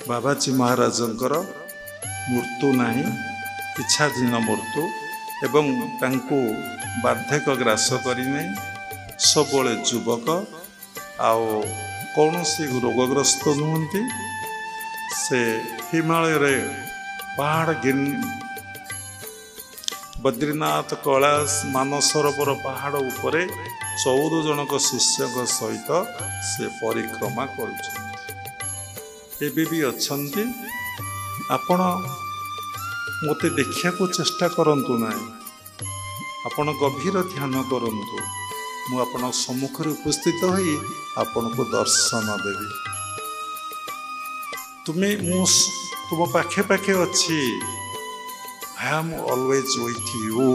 बाबाजी महाराजंकर मृत्यु नाही, इच्छाधीन मृत्यु एवं तांको बार्धक्य ग्रास करने सबले युवक आओ कौन सी रोगग्रस्त नुहति। से हिमालय रे पहाड़ गिन बद्रीनाथ कैलाश मानसरोवर पहाड़ उपरे 14 जनक शिष्य सहित से परिक्रमा कर भी अच्छा। आपण मते देखा चेष्टा करंतु ना, आपण गभीर ध्यान करंतु। मु आपण सम्मुख उपस्थित होई आपण को दर्शन देवी। तुम्हें तुम पाखे पाखे अच्छी। I am always with you.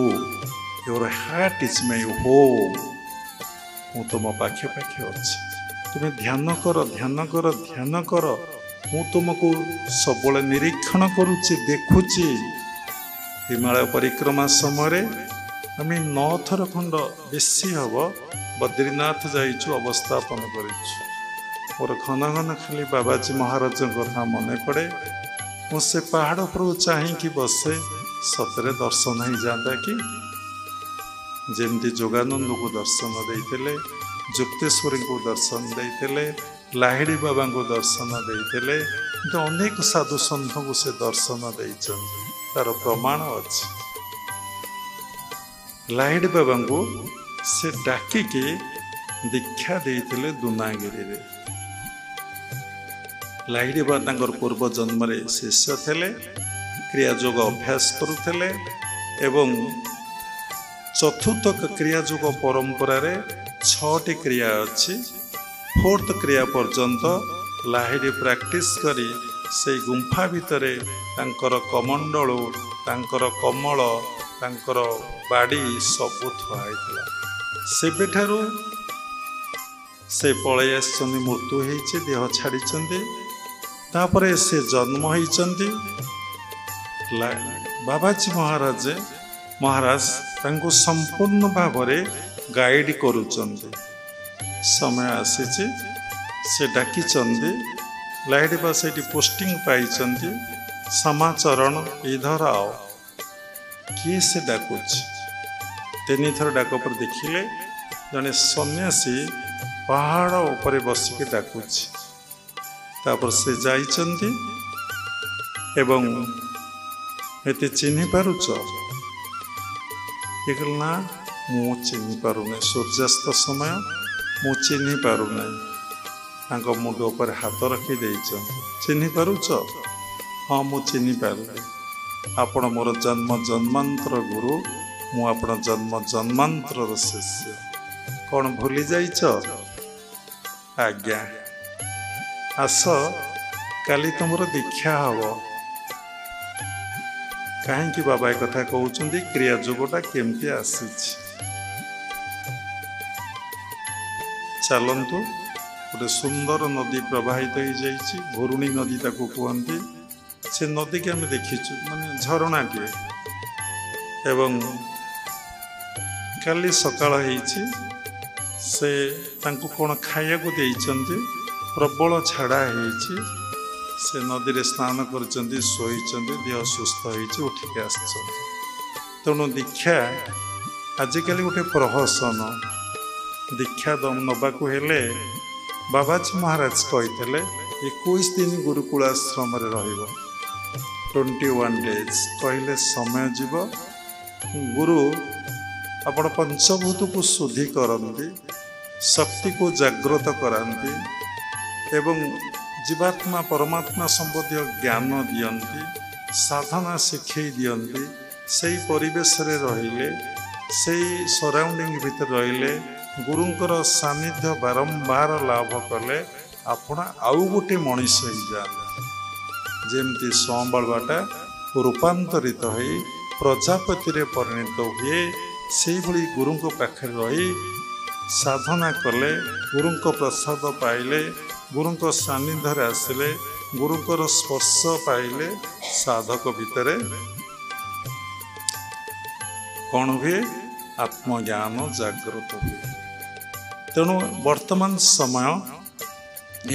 Your heart is my home. मु तुम पाखे पाखे अच्छी। तुम्हें ध्यान कर ध्यान कर ध्यान कर। मु तुमको सबले निरीक्षण करुच्ची देखुची। हिमालय परिक्रमा समय आम 9 थर खंड बेसी हम बद्रीनाथ जाइचु अवस्थापन करिछु। मोर घन घन खाली बाबाजी महाराज कथा मन पड़े। मुझे पहाड़ पर चाहिए बसे सतरे दर्शन हो जाता कि जमती जोगानंद को दर्शन देते, जुक्तेश्वरी को दर्शन देते, लाहिड़ी बाबा को दर्शन देते, अनेक साधु सन्थ को से दर्शन देते। तार प्रमाण अच्छी। लाहिड़ी बाबा को से डाकिके दीक्षा देते दुनागिरी रे। लाहिड़ी बाबा पूर्व जन्म शिष्य थे, क्रियायोग अभ्यास करुले एवं चतुर्थ क्रियायोग परंपरा 6टी क्रिया अच्छी। 4th क्रिया पर्यंत लाहिड़ी प्रैक्टिस करी से गुंफा भितर तांकर कमंडल तांकर कमल तांकर बाड़ी सबू थुआला। सेबेठारु से पलि आसछन्ति, मृत्यु होइछे, देह छाड़िछन्ति। तापरे से जन्म होइछन्ति। बाबाजी महाराज तांको संपूर्ण भाव में गाइड करुचन्ति। समय आसीछि से डाकिचन्ति। लाइट बा सेठी पोस्टिंग पाइचन्ति। समाचरण इधर आओ। किए से डाकुछि? 3 थर डाक पर देखिले जने सन्यासी पहाड़ ऊपर बसिके डाकुछि। तापर से जाइचन्ति एवं एते चिन्हि पारुच? ये ना मु चिन्हि पारुना। सूर्यास्त समय मु चिन्हि पारुना। तांको मुंड ऊपर हाथ रखी देइछन। चिन्हि पारुच? हाँ मु चिन्हि पारुनी। आपण मोर जन्म जन्मांतर गुरु, मु आपण जन्म जन्मांतर शिष्य। कौन भूली जाइछ? आज्ञा आस काली तुमर दीक्षा हब। कहीं बाबा एक कथा कहते क्रिया जोगटा केमती आसी। चलतु गोटे सुंदर नदी प्रवाहित हो जाइए। भरुणी नदी ताकू कहती। से नदी के आम देखीचु माने झरणाटे। एवं काली सकाळ होइछि से तांको कोन खाया को देइचंती। प्रबल छाड़ा होइछि। से नदी रे स्नान करचंती, सोईचंती, देह सुस्थ होइछि, उठिके आसचंती। तेणु दीक्षा आजिकल गोटे प्रहसन। दीक्षा नबाकू हेले बाबाजी महाराज कहिथिले 21 दिन गुरुकुल आश्रम रे रहिबो। 21 डेज कहले समय जीव। गुरु आपण पंचभूत को शुद्धि करती, शक्ति को जागृत कराती एवं जीवात्मा परमात्मा संबंधी ज्ञान दियंती, साधना शिखई दियंती। सेई परिवेश रे रहिले, सेई सराउंडिंग भीतर रहिले गुरुंकर सानिध्य बारंबार लाभ कले आपण आउ गोटे मनीष हो जाता। जेमती संबाळवाटा रूपांतरित हो प्रजापति रे परिणत हुए, से भली गुरुंक पाखे रही साधना कले, गुरुंक प्रसाद पाइले, गुरुंक सानिध्य आसिले, गुरुंकर स्पर्श पाइले, साधक भितर कौन हुए? आत्मज्ञान जागृत हुए। तेणु वर्तमान समय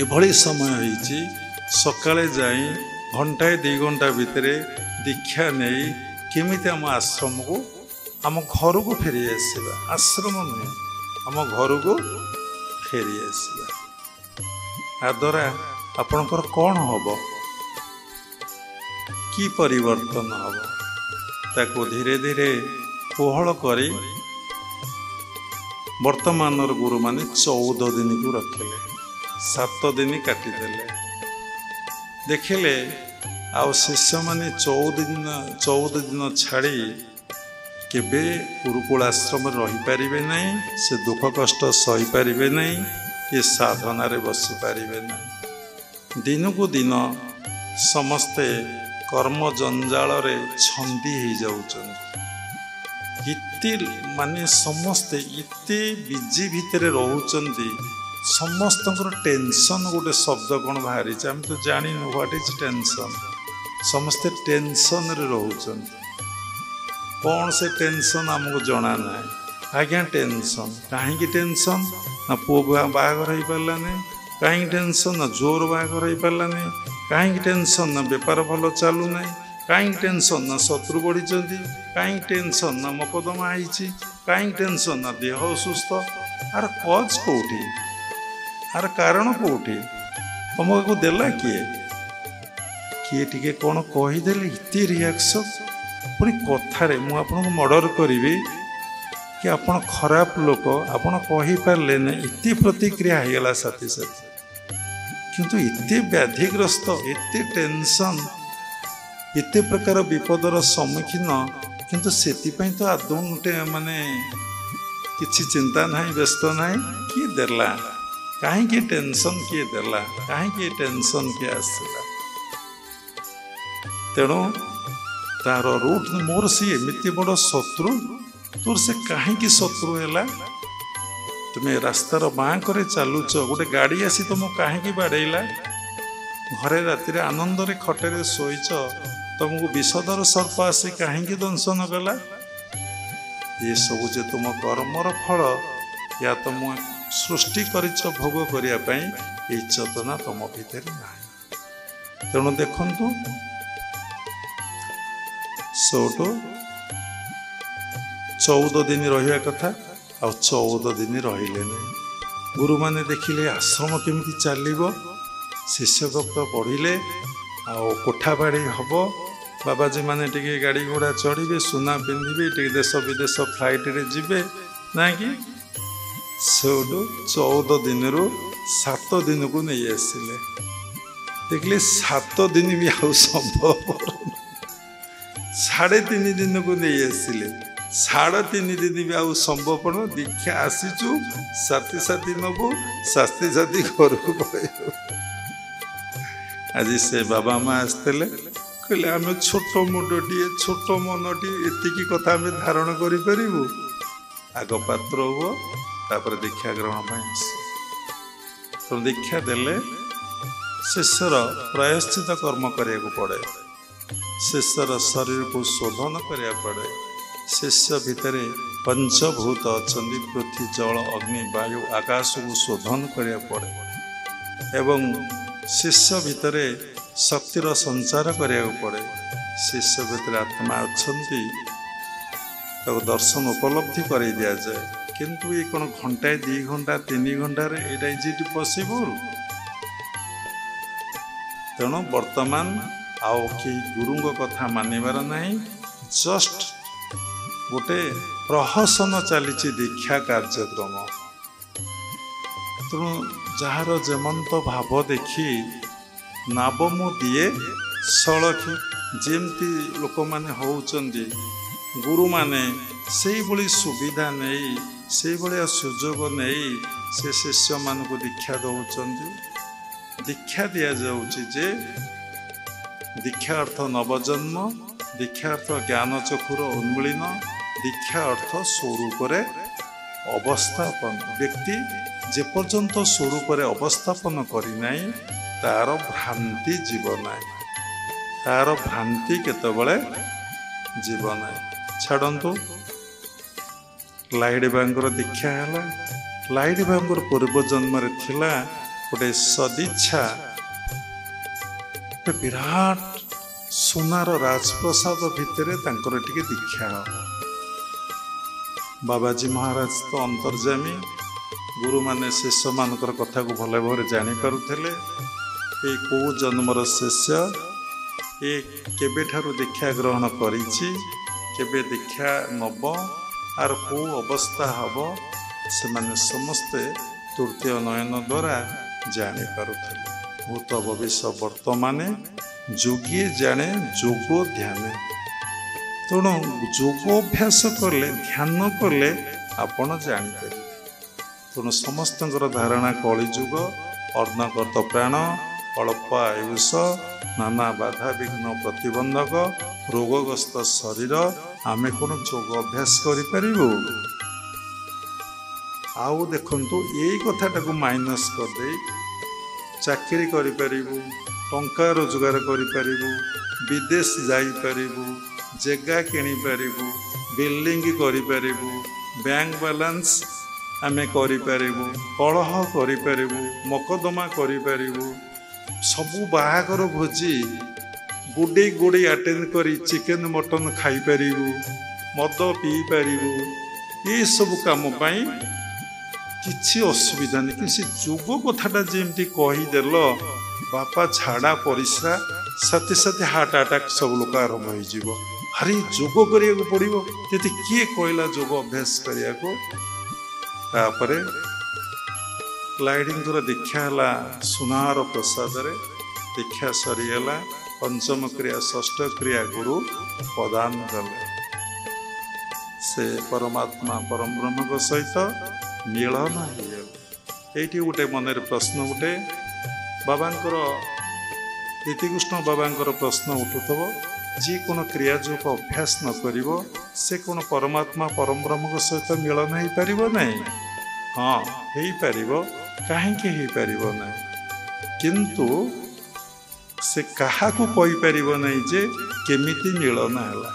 एभली समय होइछि सकाळे जाई घंटाए 2 घंटा भितर दीक्षा नहीं केमिति आम आश्रम को आम घर को फेरी आसवा आश्रम नुहे आम घर को फेरी आसवा आ द्वारा आपणकर कौन हम कि परिवर्तन हम ताको धीरे धीरे कोहल करी वर्तमान गुरु माने 14 दिन को रखिले 7 दिन काटिदेले देखिले आउ शिष्य माने 14 दिन छाड़ी केबे गुरुकुल आश्रम रही पारिबे नहीं से दुख कष्ट सही पारिबे नहीं ये साधना रे बसी पारिबे नहीं दिन को दिन समस्ते कर्म जंजाल रे छंदी ही जाउछन इत्ते माने समस्ते इत्ते बिजी भितर रहउचंदी समस्त टेंशन गोटे शब्द कौन बाहरी आम तो जानी व्हाट इज टेंशन समस्ते टेंशन रे रहउचन कौन से टेंशन आमको जना ना आज्ञा टेंशन कहीं टेंशन ना पुओ बाहागर हो पारा नहीं कहीं टेंशन ना जोर बाहागर हो पारा नहीं कहीं टेंशन ना बेपार भल चलू ना कहीं टेंशन ना शत्रु बढ़ी कहीं टेंशन ना मकदमा आई कहीं टेंशन ना देह असुस्थ आर कज कौटी आर कारण कौटी तुमको देला किए किए टिके कौन कहीदेले इतने रिएक्शन पुणी कथारे मु आपन मर्डर करी कि आपन खराब लोक आपन कही पारले ना इतने प्रतिक्रिया होगला साथी साथी किंतु इतने व्याधिग्रस्त इतने टेंशन इतने प्रकार विपदर सम्मुखीन किंतु सेतिपई तो आदौ गोटे माने किछि चिंता नहीं व्यस्त नहीं किए देला कहीं टेंशन किए देला कहीं टेंशन किए आसला तेणु तार रूट मोर सी एमती बड़ शत्रु तोर से कहीं शत्रु है तुम्हें रास्तार बाँ करे चलुच गोटे गाड़ी आसी तुम कहीं बाड़ेला घरे राति आनंद खटेरे शोच तुमको विषदर सर्प आसी कहीं दंशन कला ये सब जे तुम कर्मर फल या तुम सृष्टि करिच भोग करने ये चेतना तुम भीतर ना तेणु देखु सौटू 14 दिन रहा कथा आ 14 दिन रहिले नहीं गुरु माने देखिले आश्रम केमिति चलिबो शिष्यक पढ़िले आ कोठा बाड़ी हम बाबाजी माने टिके गाड़ी घोड़ा चढ़े सुना पिंधे टे देश विदेश फ्लाइट रे जीवे ना कि सेठू 14 दिन रु 7 दिन को नहीं आसिले देखिले 7 दिन भी आउ संभव 3.5 दिन को नहीं आसिले 3.5 दिन भी आउ संभव न दीक्षा आसीचु साथी साथी नबू साथी साथी घर को पड़े आज से बाबा माँ आसते कहले आम छोट मुंडटी छोट मनटी एतिकी कथा आम धारण करूँ आग पात्र हुआ तापर दीक्षा ग्रहण तो दीक्षा देले शिष्यर प्रायश्चित कर्म करने पड़े शिष्यर शरीर को शोधन करा पड़े शिष्य भितर पंचभूत अच्छा पृथ्वी जल अग्नि वायु आकाश को शोधन करा पड़े एवं शिष्य भितर शक्तिर संचार करा पड़े शिष्य भितर आत्मा अच्छा दर्शन उपलब्धि कर दि जाए किंतु ये कौन घंटाए 2 घंटा 3 घंटा यहाँ इज इट पॉसिबल तेणु वर्तमान आउ कि गुरु कथा मानिबार नहीं जस्ट गोटे प्रहसन चली दीक्षा कार्यक्रम तेणु जार जेमंत भाव देखी नाबमु दिए सड़खी जेमती लोक मैंने होउचंदी गुरु माने से भली सुविधा नहीं से भाया सुजोग नहीं से शिष्य मान को दीक्षा दौरान दीक्षा दि जाऊँचे जे दीक्षा अर्थ नवजन्म दीक्षा अर्थ ज्ञान चक्षुर उन्मूलन दीक्षा अर्थ स्वरूप अवस्थापन व्यक्ति जेपर्यंत स्वरूप अवस्थापन करना तार भ्रांति जीवन तार भ्रांति केतबले जीवन छाड़ू लाइड बांगर दीक्षा है लाइड बांगर पूर्व जन्म थिला गोटे सदिच्छा ଗୋଟେ ବିରାଟ ସୁନାର ରାଜପ୍ରସାଦ ଭିତରେ ତାଙ୍କର ଟିକେ ଦୀକ୍ଷା ହବ। ବାବାଜୀ ମହାରାଜ ତ ଅନ୍ତର୍ଯାମୀ, ଗୁରୁମାନେ ଶିଷ୍ୟମାନଙ୍କର କଥାକୁ ଭଲ ଭାବରେ ଜାଣିପାରୁଥିଲେ। ଏ କେଉଁ ଜନ୍ମର ଶିଷ୍ୟ, ଏ କେବେଠାରୁ ଦୀକ୍ଷା ଗ୍ରହଣ କରିଛି, କେବେ ଦୀକ୍ଷା ନେବ, ଆର କେଉଁ ଅବସ୍ଥା ହେବ, ସେମାନେ ସମସ୍ତେ ତୃତୀୟ ନୟନ ଦ୍ୱାରା ଜାଣିପାରୁଥିଲେ। ଭୂତ ଭବିଷ୍ୟ ବର୍ତ୍ତମାନେ ଯୋଗୀ ଜାଣେ ଯୋଗ ଧ୍ୟାନେ। ତେଣୁ ଯୋଗ ଅଭ୍ୟାସ କଲେ, ଧ୍ୟାନ କଲେ ଆପଣ ଜାଣିପାରିବେ। ତେଣୁ ସମସ୍ତଙ୍କର ଧାରଣା କଳିଯୁଗ, ଅର୍ଣ୍ଣଗତ ପ୍ରାଣ, ଅଳ୍ପ ଆୟୁଷ, ନାନା ବାଧାବିଘ୍ନ ପ୍ରତିବନ୍ଧକ, ରୋଗଗ୍ରସ୍ତ ଶରୀର, ଆମେ କ'ଣ ଯୋଗ ଅଭ୍ୟାସ କରିପାରିବୁ? ଆଉ ଦେଖନ୍ତୁ, ଏଇ କଥାଟାକୁ ମାଇନସ୍ କରିଦେଇ ଚାକିରି କରିପାରିବୁ, ଟଙ୍କା ରୋଜଗାର କରିପାରିବୁ, ବିଦେଶ ଯାଇପାରିବୁ, ଜାଗା କିଣିପାରିବୁ, ବିଲ୍ଡିଂ କରିପାରିବୁ, ବ୍ୟାଙ୍କ ବାଲାନ୍ସ ଆମେ କରିପାରିବୁ, କଳହ କରିପାରିବୁ, ମକଦ୍ଦମା କରିପାରିବୁ, ସବୁ ବାହାଘର ଭୋଜି ଗୁଡ଼େଇ ଆଟେଣ୍ଡ କରି ଚିକେନ ମଟନ ଖାଇପାରିବୁ, ମଦ ପିଇପାରିବୁ। ଏସବୁ କାମ ପାଇଁ କିଛି ଅସୁବିଧା ନାହିଁ। କିନ୍ତୁ ସେ ଯୋଗ କଥାଟା ଯେମିତି କହିଦେଲ, ବାପା ଝାଡ଼ା ପରିସ୍ରା ସାଥେ ସାଥେ ହାର୍ଟ ଆଟାକ୍ ସବୁ ଲୋକ ଆରମ୍ଭ ହେଇଯିବ। ଆରେ ଯୋଗ କରିବାକୁ ପଡ଼ିବ, ଯଦି କିଏ କହିଲା ଯୋଗ ଅଭ୍ୟାସ କରିବାକୁ? ତାପରେ ଲାଇଡିଙ୍କର ଦୀକ୍ଷା ହେଲା ସୁନାର ପ୍ରସାଦରେ, ଦୀକ୍ଷା ସରିଗଲା, ପଞ୍ଚମ କ୍ରିୟା ଷଷ୍ଠ କ୍ରିୟା ଗୁରୁ ପ୍ରଦାନ କଲେ। ସେ ପରମାତ୍ମା ପରମ ବ୍ରହ୍ମଙ୍କ ସହିତ ମିଳନ ହେଇଗଲେ। ଏଇଠି ଗୋଟେ ମନରେ ପ୍ରଶ୍ନ ଉଠେ, ବାବାଙ୍କର ଇତିକୃଷ୍ଣ ବାବାଙ୍କର ପ୍ରଶ୍ନ ଉଠୁଥିବ, ଯିଏ କ'ଣ କ୍ରିୟା ଯୋଗ ଅଭ୍ୟାସ ନ କରିବ, ସେ କ'ଣ ପରମାତ୍ମା ପରମ ବ୍ରହ୍ମଙ୍କ ସହିତ ମିଳନ ହେଇପାରିବ ନାହିଁ? ହଁ, ହେଇପାରିବ। କାହିଁକି ହେଇପାରିବ ନାହିଁ? କିନ୍ତୁ ସେ କାହାକୁ କହିପାରିବ ନାହିଁ ଯେ କେମିତି ମିଳନ ହେଲା।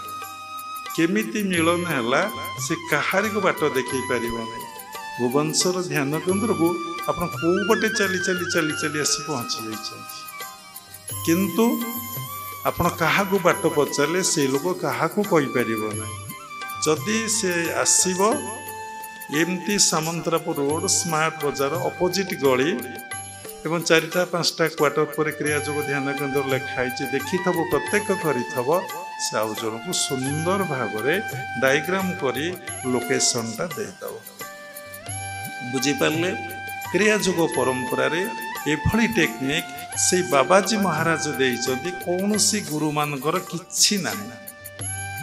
କେମିତି ମିଳନ ହେଲା ସେ କାହାରିକୁ ବାଟ ଦେଖେଇ ପାରିବ ନାହିଁ। ଭୁବନେଶ୍ୱର ଧ୍ୟାନ କେନ୍ଦ୍ରକୁ ଆପଣ କେଉଁ ପଟେ ଚାଲି ଆସି ପହଞ୍ଚି ଯାଇଛନ୍ତି, କିନ୍ତୁ ଆପଣ କାହାକୁ ବାଟ ପଚାରିଲେ ସେ ଲୋକ କାହାକୁ କହିପାରିବ ନାହିଁ। ଯଦି ସେ ଆସିବ ଏମିତି ସାମନ୍ତରାପୁର ରୋଡ଼, ସ୍ମାର୍ଟ ବଜାର ଅପୋଜିଟ୍ ଗଳି ଏବଂ 4ଟା 5ଟା କ୍ୱାର୍ଟର ପରେ କ୍ରିୟା ଯୋଗ ଧ୍ୟାନ କେନ୍ଦ୍ର ଲେଖା ହେଇଛି, ଦେଖିଥିବ, ପ୍ରତ୍ୟେକ କରିଥିବ, ସେ ଆଉ ଜଣକୁ ସୁନ୍ଦର ଭାବରେ ଡାଇଗ୍ରାମ କରି ଲୋକେସନଟା ଦେଇଦେବ। ବୁଝିପାରିଲେ? କ୍ରିୟା ଯୋଗ ପରମ୍ପରାରେ ଏଭଳି ଟେକ୍ନିକ୍ ସେଇ ବାବାଜୀ ମହାରାଜ ଦେଇଛନ୍ତି, କୌଣସି ଗୁରୁମାନଙ୍କର କିଛି ନାହିଁ।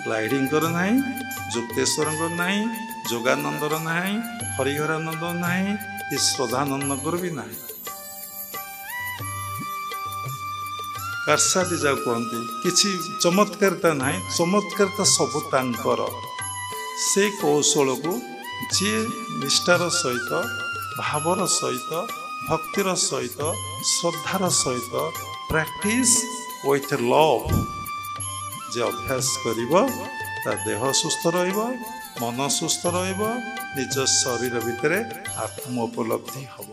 ଲାଇଡିଙ୍କର ନାହିଁ, ଯୁକ୍ତେଶ୍ୱରଙ୍କର ନାହିଁ, ଯୋଗାନନ୍ଦର ନାହିଁ, ହରିହରାନନ୍ଦ ନାହିଁ, କି ଶ୍ରଦ୍ଧାନନ୍ଦଙ୍କର ବି ନାହିଁ। କାର୍ସାଦି ଯାଉ କୁହନ୍ତି, କିଛି ଚମତ୍କାରିତା ନାହିଁ। ଚମତ୍କାରିତା ସବୁ ତାଙ୍କର। ସେ କୌଶଳକୁ ଯିଏ ନିଷ୍ଠାର ସହିତ, ଭାବର ସହିତ, ଭକ୍ତିର ସହିତ, ଶ୍ରଦ୍ଧାର ସହିତ, ପ୍ରାକ୍ଟିସ୍ ୱିଥ୍ ଲଭ୍ ଯେ ଅଭ୍ୟାସ କରିବ, ତା ଦେହ ସୁସ୍ଥ ରହିବ, ମନ ସୁସ୍ଥ ରହିବ, ନିଜ ଶରୀର ଭିତରେ ଆତ୍ମ ଉପଲବ୍ଧି ହେବ।